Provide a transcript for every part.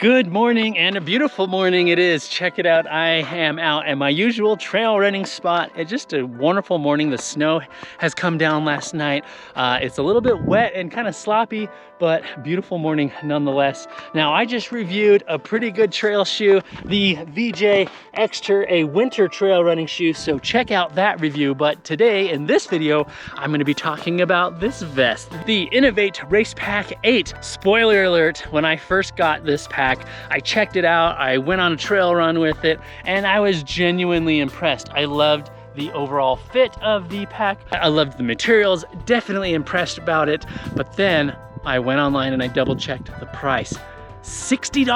Good morning, and a beautiful morning it is. Check it out. I am out at my usual trail running spot. It's just a wonderful morning. The snow has come down last night. It's a little bit wet and kind of sloppy, but beautiful morning nonetheless. Now, I just reviewed a pretty good trail shoe, the VJ Exter, a winter trail running shoe. So check out that review. But today in this video, I'm going to be talking about this vest, the INOV8 RACEPAC 8. Spoiler alert, when I first got this pack, I checked it out, I went on a trail run with it, and I was genuinely impressed. I loved the overall fit of the pack. I loved the materials, definitely impressed about it. But then I went online and I double checked the price. $60.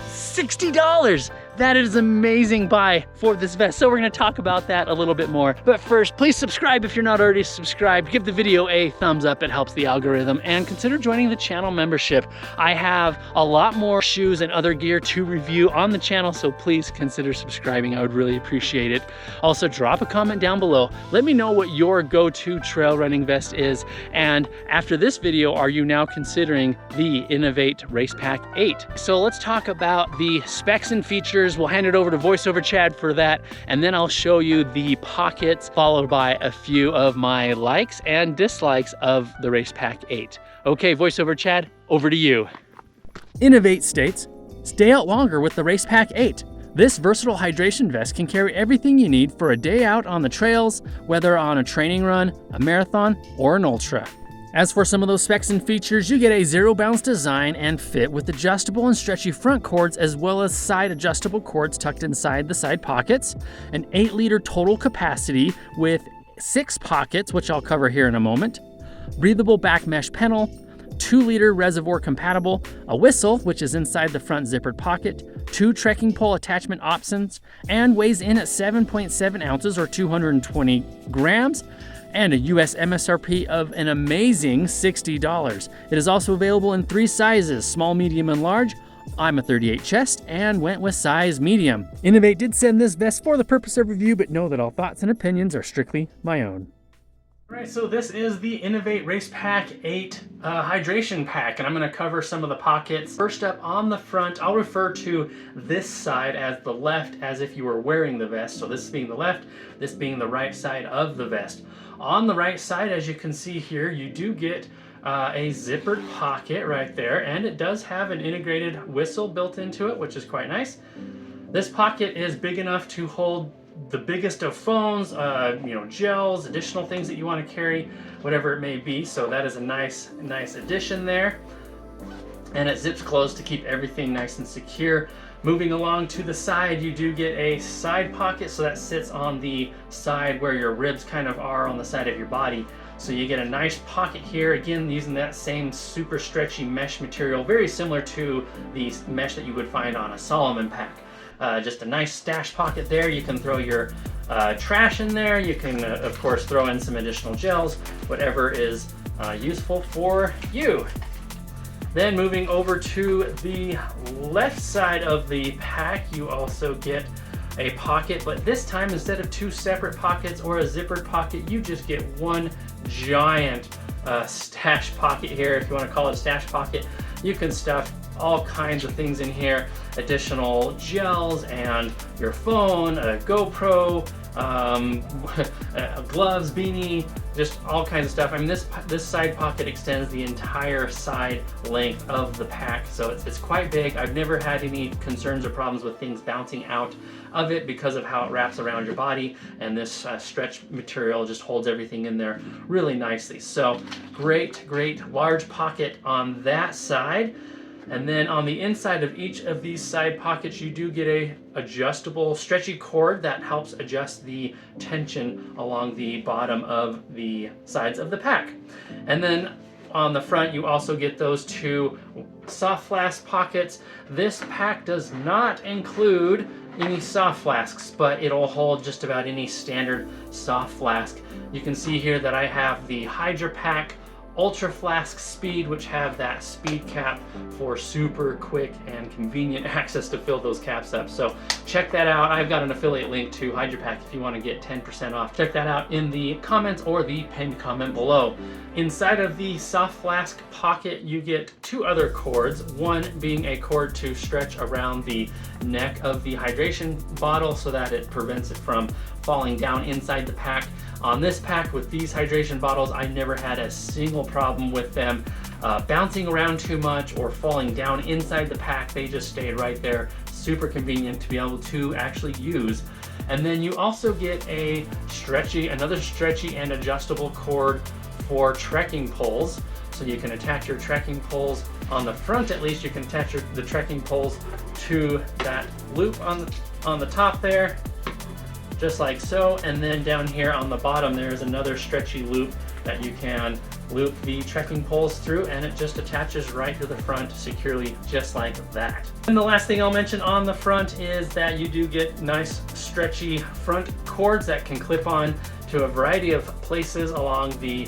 $60! That is an amazing buy for this vest. So we're gonna talk about that a little bit more. But first, please subscribe if you're not already subscribed. Give the video a thumbs up, it helps the algorithm. And consider joining the channel membership. I have a lot more shoes and other gear to review on the channel, so please consider subscribing. I would really appreciate it. Also, drop a comment down below. Let me know what your go-to trail running vest is. And after this video, are you now considering the INOV8 RACEPAC 8? So let's talk about the specs and features. We'll hand it over to VoiceOver Chad for that, and then I'll show you the pockets, followed by a few of my likes and dislikes of the RACEPAC 8. Okay, VoiceOver Chad, over to you. INOV8 states, stay out longer with the RACEPAC 8. This versatile hydration vest can carry everything you need for a day out on the trails, whether on a training run, a marathon, or an ultra. As for some of those specs and features, you get a zero bounce design and fit with adjustable and stretchy front cords, as well as side adjustable cords tucked inside the side pockets, an 8-liter total capacity with 6 pockets, which I'll cover here in a moment, breathable back mesh panel, 2-liter reservoir compatible, a whistle, which is inside the front zippered pocket, 2 trekking pole attachment options, and weighs in at 7.7 ounces or 220 grams, and a US MSRP of an amazing $60. It is also available in 3 sizes, small, medium, and large. I'm a 38 chest and went with size medium. INOV8 did send this vest for the purpose of review, but know that all thoughts and opinions are strictly my own. All right, so this is the INOV8 RACEPAC 8 hydration pack, and I'm going to cover some of the pockets. First up on the front, I'll refer to this side as the left, as if you were wearing the vest. So this being the left, this being the right side of the vest. On the right side, as you can see here, you do get a zippered pocket right there, and it does have an integrated whistle built into it, which is quite nice. This pocket is big enough to hold the biggest of phones, gels, additional things that you want to carry, whatever it may be. So that is a nice addition there. And it zips closed to keep everything nice and secure. Moving along to the side, you do get a side pocket, so that sits on the side where your ribs kind of are on the side of your body. So you get a nice pocket here, again using that same super stretchy mesh material, very similar to the mesh that you would find on a Solomon pack. Just a nice stash pocket there. You can throw your trash in there. You can, of course, throw in some additional gels, whatever is useful for you. Then moving over to the left side of the pack, you also get a pocket, but this time instead of 2 separate pockets or a zippered pocket, you just get one giant stash pocket here. If you want to call it a stash pocket, you can stuff all kinds of things in here, additional gels and your phone, a GoPro, gloves, beanie, just all kinds of stuff. I mean, this side pocket extends the entire side length of the pack, so it's quite big. I've never had any concerns or problems with things bouncing out of it because of how it wraps around your body, and this stretch material just holds everything in there really nicely. So great large pocket on that side. And then on the inside of each of these side pockets, you do get a adjustable stretchy cord that helps adjust the tension along the bottom of the sides of the pack. And then on the front, you also get those 2 soft flask pockets. This pack does not include any soft flasks, but it'll hold just about any standard soft flask. You can see here that I have the Hydra Pack Ultra Flask Speed, which have that speed cap for super quick and convenient access to fill those caps up. So check that out. I've got an affiliate link to HydroPack if you want to get 10% off. Check that out in the comments or the pinned comment below. Inside of the soft flask pocket, you get two other cords, one being a cord to stretch around the neck of the hydration bottle so that it prevents it from falling down inside the pack. On this pack with these hydration bottles, I never had a single problem with them bouncing around too much or falling down inside the pack. They just stayed right there. Super convenient to be able to actually use. And then you also get another stretchy and adjustable cord for trekking poles. So you can attach your trekking poles on the front, at least you can attach the trekking poles to that loop on the top there, just like so. And then down here on the bottom, there's another stretchy loop that you can loop the trekking poles through, and it just attaches right to the front securely, just like that. And the last thing I'll mention on the front is that you do get nice stretchy front cords that can clip on to a variety of places along the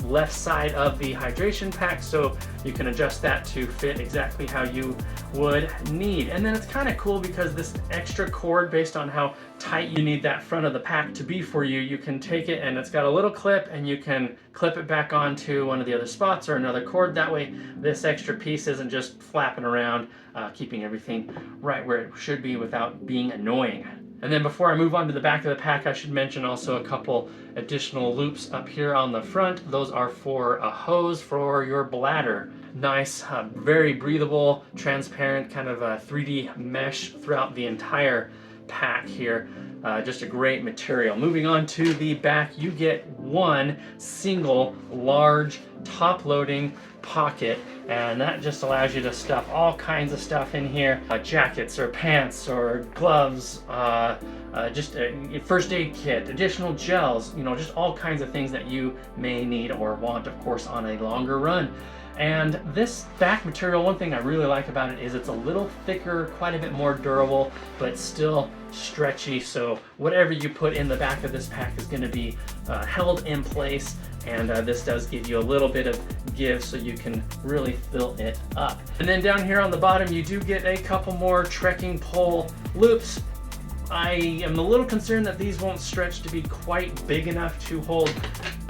left side of the hydration pack, so you can adjust that to fit exactly how you would need. And then it's kind of cool because this extra cord, based on how tight you need that front of the pack to be for you, you can take it and it's got a little clip and you can clip it back onto one of the other spots or another cord. That way this extra piece isn't just flapping around, keeping everything right where it should be without being annoying. And then before I move on to the back of the pack, I should mention also a couple additional loops up here on the front. Those are for a hose for your bladder. Nice, very breathable, transparent, kind of a 3D mesh throughout the entire pack here. Just a great material. Moving on to the back, you get one single large top-loading pocket, and that just allows you to stuff all kinds of stuff in here, jackets or pants or gloves, just a first aid kit, additional gels, you know, just all kinds of things that you may need or want, of course, on a longer run. And this back material, one thing I really like about it is it's a little thicker, quite a bit more durable, but still stretchy. So whatever you put in the back of this pack is going to be held in place. And this does give you a little bit of give so you can really fill it up. And then down here on the bottom, you do get a couple more trekking pole loops. I am a little concerned that these won't stretch to be quite big enough to hold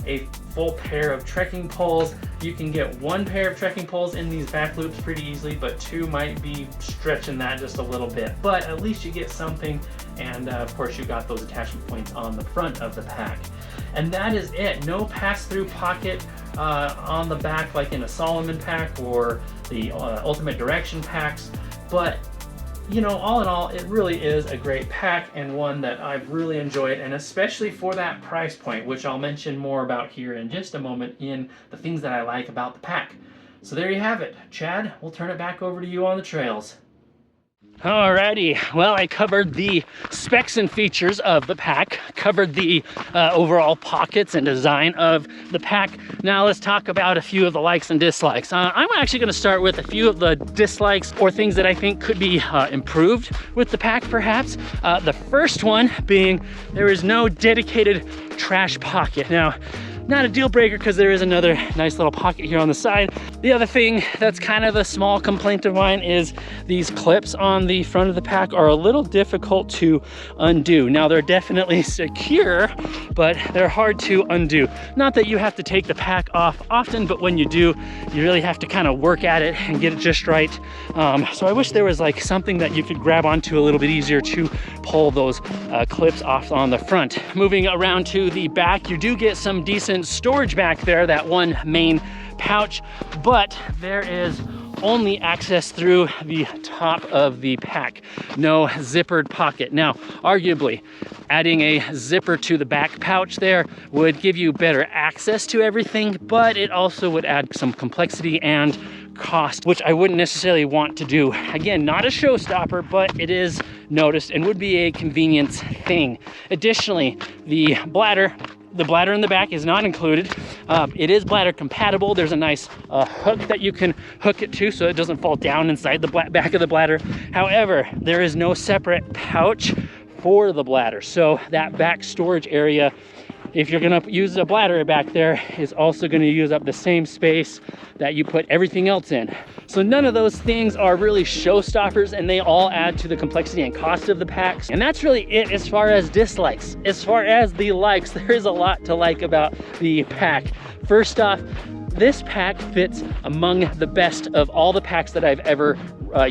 a full pair of trekking poles. You can get one pair of trekking poles in these back loops pretty easily, but two might be stretching that just a little bit. But at least you get something, and of course you got those attachment points on the front of the pack. And that is it. No pass-through pocket on the back like in a Solomon pack or the Ultimate Direction packs, but you know, all in all, it really is a great pack and one that I've really enjoyed, and especially for that price point, which I'll mention more about here in just a moment in the things that I like about the pack. So there you have it. Chad, we'll turn it back over to you on the trails. Alrighty, well, I covered the specs and features of the pack, covered the overall pockets and design of the pack. Now let's talk about a few of the likes and dislikes. I'm actually going to start with a few of the dislikes or things that I think could be improved with the pack, perhaps. The first one being there is no dedicated trash pocket. Now, not a deal breaker because there is another nice little pocket here on the side. The other thing that's kind of a small complaint of mine is these clips on the front of the pack are a little difficult to undo. Now they're definitely secure, but they're hard to undo. Not that you have to take the pack off often, but when you do, you really have to kind of work at it and get it just right. So I wish there was like something that you could grab onto a little bit easier to pull those clips off on the front. Moving around to the back, you do get some decent storage back there, that one main pouch, but there is only access through the top of the pack. No zippered pocket. Now, arguably, adding a zipper to the back pouch there would give you better access to everything, but it also would add some complexity and cost, which I wouldn't necessarily want to do. Again, not a showstopper, but it is noticed and would be a convenience thing. Additionally, the bladder in the back is not included. It is bladder compatible. There's a nice hook that you can hook it to so it doesn't fall down inside the back of the bladder. However, there is no separate pouch for the bladder. So that back storage area if you're gonna use a bladder back there, is also gonna use up the same space that you put everything else in. So none of those things are really showstoppers, and they all add to the complexity and cost of the packs. And that's really it as far as dislikes. As far as the likes, there is a lot to like about the pack. First off, this pack fits among the best of all the packs that I've ever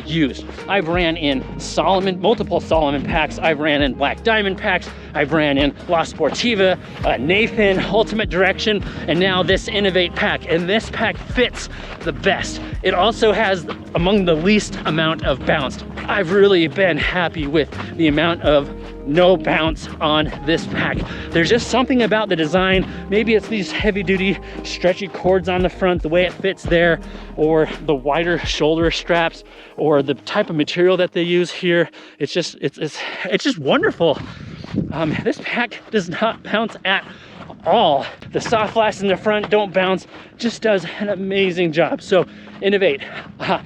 used. I've ran in Salomon, multiple Salomon packs. I've ran in Black Diamond packs. I've ran in La Sportiva, Nathan, Ultimate Direction, and now this INOV8 pack. And this pack fits the best. It also has among the least amount of bounce. I've really been happy with the amount of no bounce on this pack. There's just something about the design. Maybe it's these heavy duty stretchy cords on the front, the way it fits there, or the wider shoulder straps, or the type of material that they use here. It's just wonderful. This pack does not bounce at all. The soft flasks in the front don't bounce, just does an amazing job. So INOV8,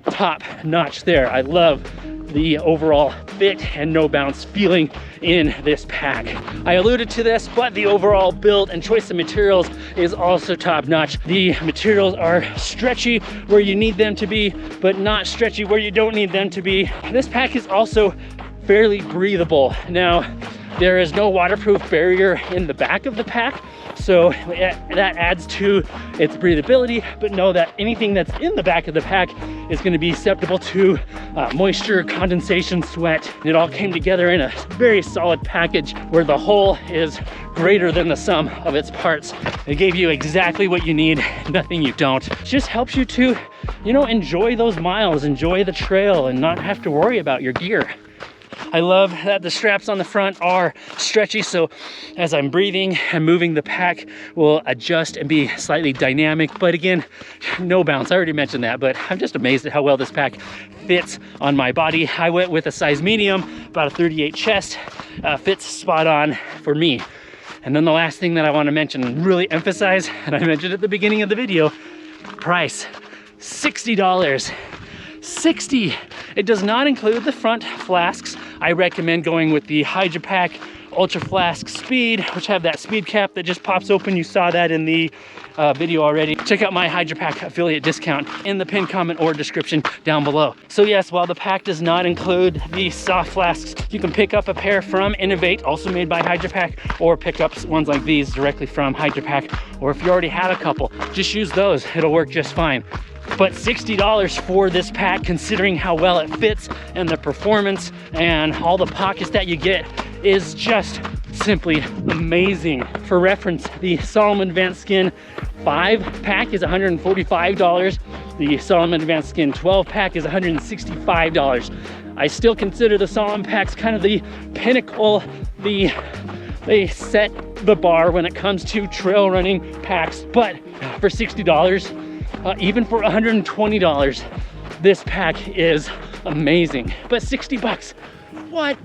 top notch there. I love the overall fit and no bounce feeling in this pack. I alluded to this, but the overall build and choice of materials is also top notch. The materials are stretchy where you need them to be, but not stretchy where you don't need them to be. This pack is also fairly breathable. Now, there is no waterproof barrier in the back of the pack, so that adds to its breathability, but know that anything that's in the back of the pack is going to be susceptible to moisture, condensation, sweat. It all came together in a very solid package where the whole is greater than the sum of its parts. It gave you exactly what you need, nothing you don't. It just helps you to, you know, enjoy those miles, enjoy the trail, and not have to worry about your gear. I love that the straps on the front are stretchy, so as I'm breathing and moving, the pack will adjust and be slightly dynamic. But again, no bounce. I already mentioned that, but I'm just amazed at how well this pack fits on my body. I went with a size medium, about a 38 chest, fits spot on for me. And then the last thing that I want to mention and really emphasize, and I mentioned at the beginning of the video, price, $60. $60. It does not include the front flasks. I recommend going with the HydroPack Ultra Flask Speed, which have that speed cap that just pops open. You saw that in the video already. Check out my HydroPack affiliate discount in the pinned comment or description down below. So yes, while the pack does not include the soft flasks, you can pick up a pair from INOV8, also made by HydroPack, or pick up ones like these directly from HydroPack. Or if you already had a couple, just use those. It'll work just fine. But $60 for this pack, considering how well it fits and the performance and all the pockets that you get, is just simply amazing. For reference, the Salomon Advanced Skin 5 pack is $145. The Salomon Advanced Skin 12 pack is $165. I still consider the Salomon packs kind of the pinnacle. They set the bar when it comes to trail running packs, but for $60, even for $120, this pack is amazing. But 60 bucks, what?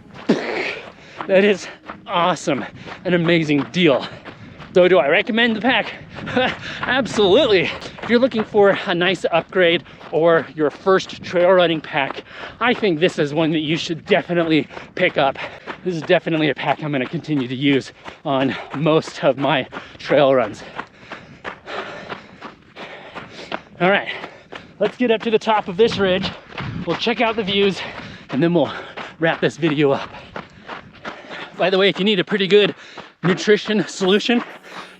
That is awesome, an amazing deal. So do I recommend the pack? Absolutely. If you're looking for a nice upgrade or your first trail running pack, I think this is one that you should definitely pick up. This is definitely a pack I'm going to continue to use on most of my trail runs. All right, let's get up to the top of this ridge. We'll check out the views and then we'll wrap this video up. By the way, if you need a pretty good nutrition solution,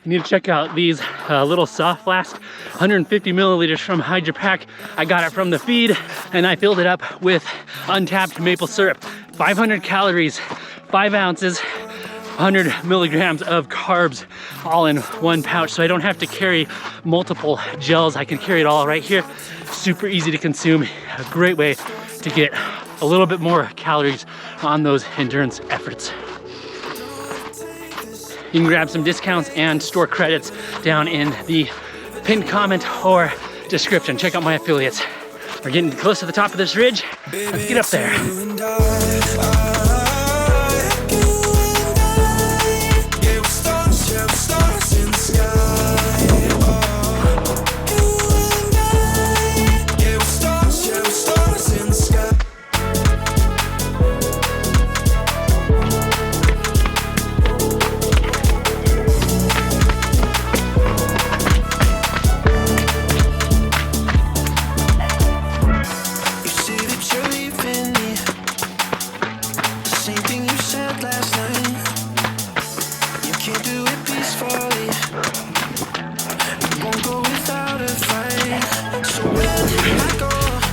you need to check out these little soft flasks, 150 milliliters from HydroPack. I got it from the feed and I filled it up with untapped maple syrup. 500 calories, 5 ounces, 100 milligrams of carbs, all in one pouch, so I don't have to carry multiple gels. I can carry it all right here. Super easy to consume, a great way to get a little bit more calories on those endurance efforts. You can grab some discounts and store credits down in the pinned comment or description. Check out my affiliates. We're getting close to the top of this ridge. Let's get up there.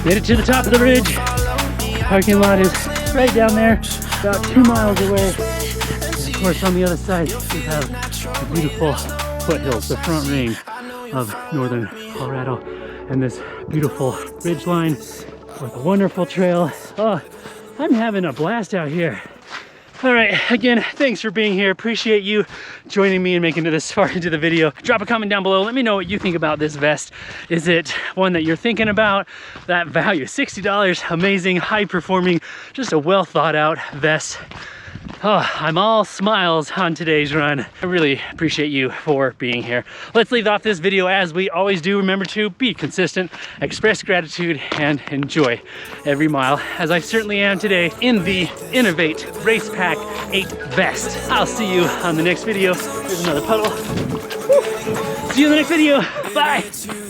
Made it to the top of the ridge. Parking lot is right down there, about 2 miles away. And of course, on the other side, we have the beautiful foothills, the front range of northern Colorado, and this beautiful ridge line with a wonderful trail. Oh, I'm having a blast out here. All right, again, thanks for being here. Appreciate you joining me and making it this far into the video. Drop a comment down below. Let me know what you think about this vest. Is it one that you're thinking about? That value, $60, amazing, high performing, just a well thought out vest. Oh, I'm all smiles on today's run. I really appreciate you for being here. Let's leave off this video as we always do. Remember to be consistent, express gratitude, and enjoy every mile, as I certainly am today in the INOV8 RACEPAC 8 vest. I'll see you on the next video. There's another puddle. Woo. See you in the next video. Bye.